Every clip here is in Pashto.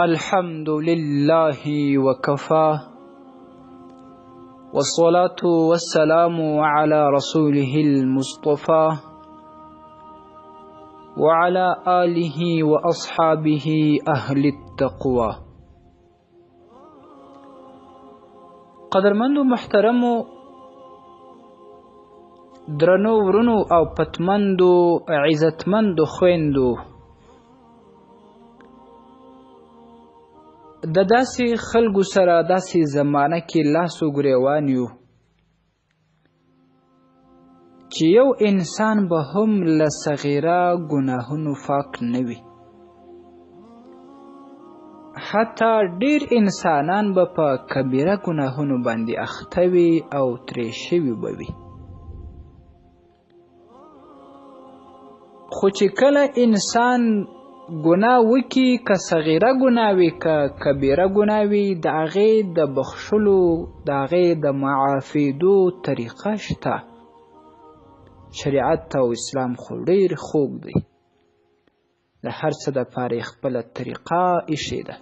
الحمد لله وكفى والصلاة والسلام على رسوله المصطفى وعلى آله وأصحابه أهل التقوى. قدرمندو محترمو درنو ورنو او پتمندو عزتمندو خويندو، د داسې خلکو سره داسې زمانه کې لاسو ګریوان یو چې یو انسان به هم له صغیره ګناهونو پاک نه وي. حتی ډیر انسانان به په کبیره ګناهونو باندې اخته وي او ترې شوي به وي. خو چې کله انسان ګناه وکي، که صغیره ګناه وي که کبیره ګناه وي، د هغې د بخښلو د هغې د معافېدو طریقه شته. شریعت او اسلام خو ډېر خوږ دی، د هر څه دپاره یې خپله طریقه ایښې ده.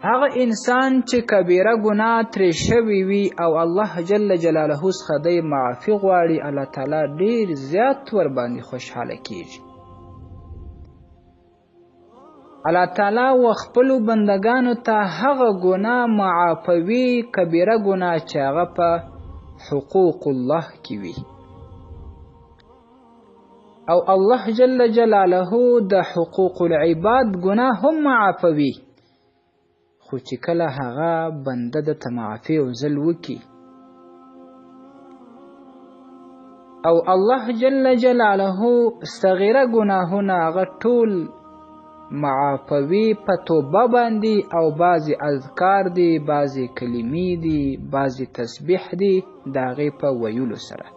هغه انسان چې کبیره ګناه ترې شوی وي او الله جل جلاله څخه دی معافي غواړي، الله تعالی ډېر زیات ورباندې خوشحاله کیږي. الله تعالی و خپلو بندګانو ته هغه ګناه معافوي، کبیره ګناه چې هغه په حقوق الله کې وي، او الله جل جلاله د حقوق العباد ګناه هم معافوي. خو چې کله هغه بنده د ته معافي عزل وکي او الله جل جلاله صغیره ګناهونه هغه ټول معافوي په توبه باندې، او بعضې اذکار دي، بعضې کلمې دي، بعضې تسبیح دي د هغې په ویلو سره.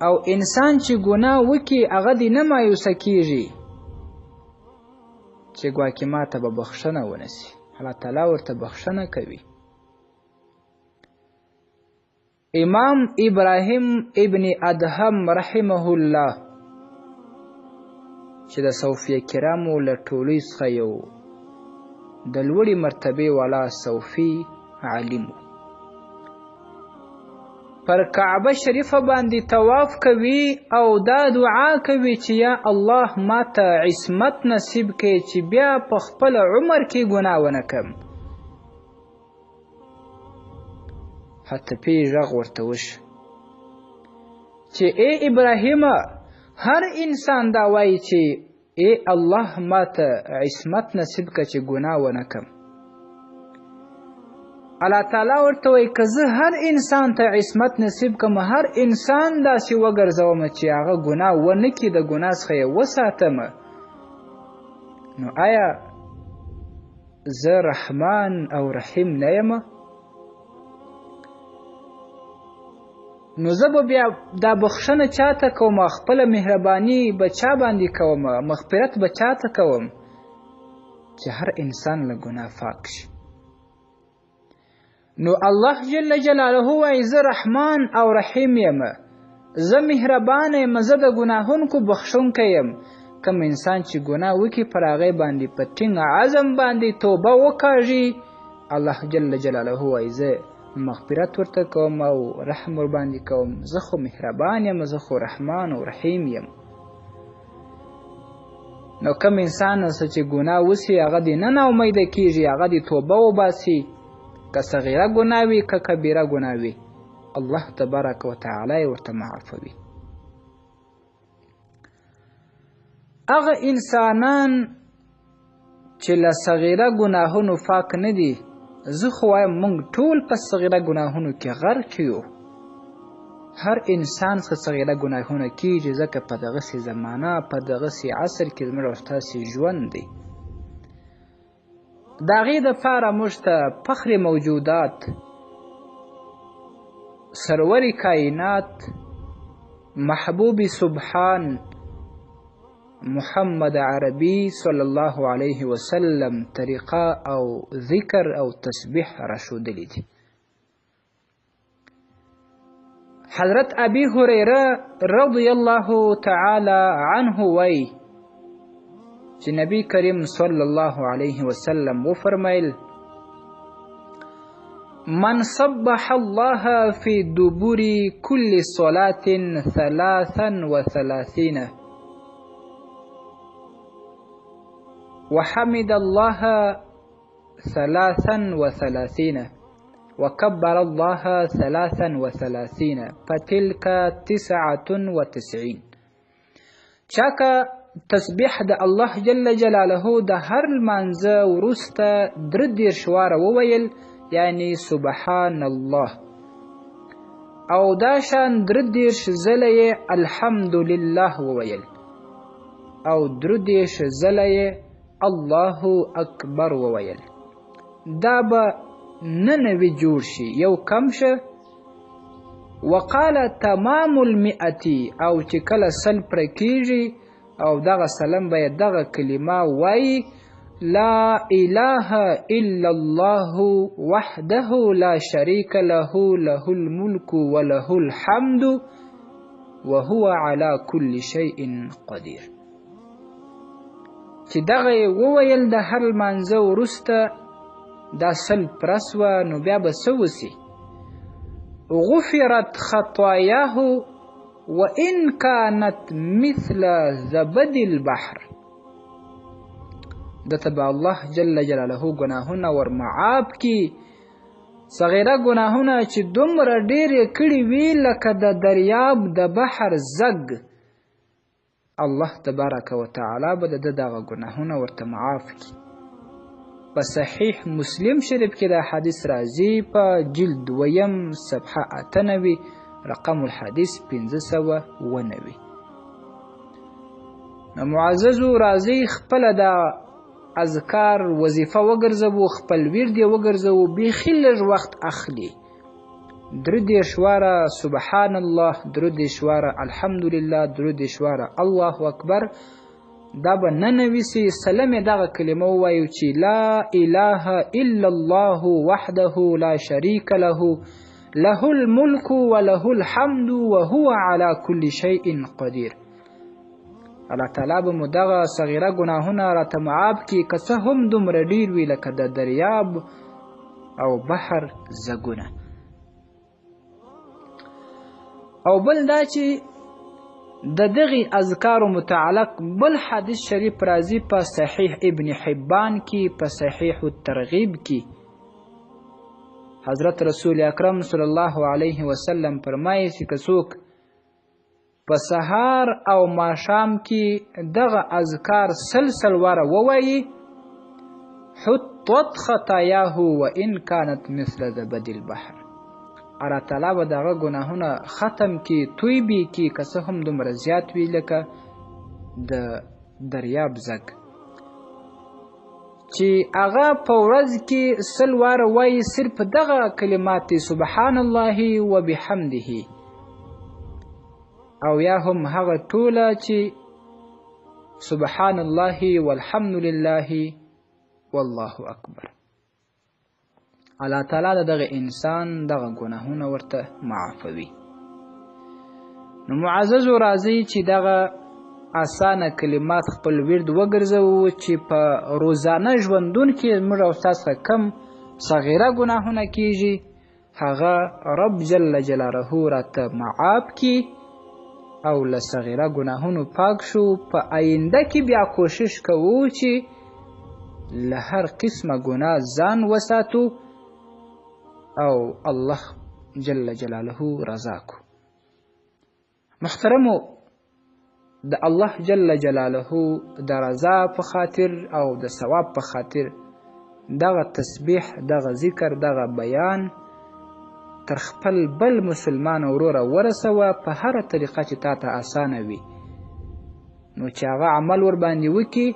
او انسان چې ګناه وکي هغه دې نه مایوسه کیږي چې ګواکې ماته به بخښنه ونسي. الله تعالی ورته بخښنه کوي. امام ابراهیم ابن ادهم رحمه الله چې د صوفیه کرامو له ټولۍ څخه یو د لوړې مرتبې والا صوفي عالم و، پر کعبه شریفه باندې طواف کوي او دا دعا کوي چې یا الله ما ته عصمت نصیب کړي چې بیا په خپل عمر کې ګناه ونه کړم. حتی پې غږ ورته وشو چې ای ابراهیمه، هر انسان دا وایي چې ای الله ما ته عصمت نصیب کړه چې ګناه ونه کړم. الله تعالی ورته وایي که زه هر انسان ته عصمت نصیب کړم، هر انسان داسې وګرځوم چې هغه ګناه ونه کړي، د ګناه څخه یې وساتم، نو آیا زه رحمان او رحیم نه یم؟ نو زه به بیا دا بخښنه چاته کوم؟ خپله مهرباني به چا باندې کوم؟ مغفرت به چاته کوم؟ چې هر انسان له ګناه پاک شي. نو الله جل جلاله وایي زه رحمان او رحیم یم، زه مهربان یم، زه د ګناهونکو بخښونکی یم. کوم انسان چې ګناه وکړي پر هغې باندې په ټینګ عزم باندې توبه وکاږي، الله جل جلاله وایي زه مغفرت ورته کوم او رحم ورباندې کوم. زه خو مهربان یم، زه خو رحمان او رحیم یم. نو کوم انسان چې ګناه وسي هغه دې نه ناامیده کیږي، هغه دې توبه وباسي، که صغیره ګناه وي که کبیره ګناه وي، الله تبارک وتعالی ورته معافوي. هغه انسانان چې له صغیره ګناهونو پاک نه دي، زه خو وایم موږ ټول په صغیره ګناهونو کې غرق یو. هر انسان څخه صغیره ګناهونه کیږي، ځکه په دغسې زمانه، په دغسې عصر کې زموږ او ستاسې ژوند دی. د هغې دپاره موږ ته فخر موجودات، سرور کائنات، محبوب سبحان محمد عربي صلی الله علیه وسلم طریقه او ذکر او تسبیح را ښودلي دي. حضرت ابي هريره رضی الله تعالی عنه وی چې نبی کریم صلی الله علیه وسلم وفرمایل من صبح الله في دبر كل صلاة 33 وحمد الله 33 وكبر الله 33 فتلك 99. چاکه تسبیح د الله جل جلاله د هر لمانځه وروسته 33 واره وویل، یعنی سبحان الله، او دا شان 33 ځله یې الحمدلله وویل، او 33 ځله یې الله اکبر وویل. دا به ننوي جوړ شي، یو کم شه. وقال تمام المئتی، او چې کله سل پر کیږي او دغه سلام به دغه کلمه وایي لا اله الا الله وحده لا شريك له له الملك وله الحمد وهو على كل شيء قدير. چې دغه وویل د هر لمانځه وروسته دا سل پرسوه، نو بیا به څه وسي؟ غفرت خطاياه وإن كانت مثل زبد البحر. دته به الله جل جلاله ګناهونه ور معاف کی، صغیره ګناهونه چې دومره ډېر کړي وي لکه د دریاب د بحر زګ، الله تبارک وتعالی به دغه ګناهونه ورته معاف کی. په صحیح مسلم شریف کې دا حدیث راځي په جلد 2 صفحه 98 رقم الحدیث 590. معززو راځي خپل دا اذکار وظیفه وګرځو، خپل ورد وګرځو، بیخي لږ وخت اخلي. 33 واره سبحان الله، 33 واره الحمدلله، 33 واره الله اکبر. دا به ننویسي، سلام دغه کلمه ووایو چې لا اله الا الله وحده لا شريك له له الملك وله الحمد وهو على كل شيء قدير. الله تعالی به مو دغه صغیره ګناهونه راته معاف کړي، که څه هم دومره ډېر وي لکه د دریاب او بحر زګونه. او بل دا چې د دغه اذکارو متعلق بل حدیث شریف راځي په صحیح ابن حبان کې، په صحیح الترغیب کې. حضرت رسول اکرم صلی الله علیه وسلم فرمایي چې که څوک په سهار او ماښام کې دغه اذکار سلسل واره ووایي حطت خطایاه وان كانت مثل زبد البحر. الله تعالی به دغه ګناهونه ختم کی، توی بی کی، که څه هم دومره زیات وي لکه د دریاب زګ. چې هغه په ورځ کې سل واره وایي صرف دغه کلمات سبحان الله وبحمده، او یا هم هغه ټوله چې سبحان الله والحمد لله والله اکبر. الله تعالی دغه انسان دغه ګناهونه ورته معافوي. نو معززو راځي چې دغه اسانه کلمات خپل ورد وګرځو چې په روزانه ژوندون کې موږ او تاسو کم صغیره ګناهونه کیږي، هغه رب جل جلاله راته معاف کی او له صغیره ګناهونو پاک شو. په آینده کې بیا کوشش کوو چې له هر قسمه ګناه ځان وساتو او الله جل جلاله رضا کو. محترمو، د الله جل جلاله د رضا په خاطر او د ثواب په خاطر دغه تسبیح، دغه ذکر، دغه بیان تر خپل بل مسلمان وروره ورسوه په هره طریقه چې تا ته اسانه وي، نو چې هغه عمل ور باندې وکړي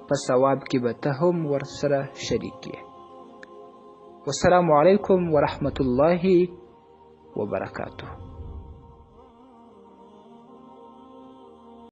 په ثواب کې به ته هم ورسره شریک یې. والسلام علیکم ورحمة الله وبرکاته.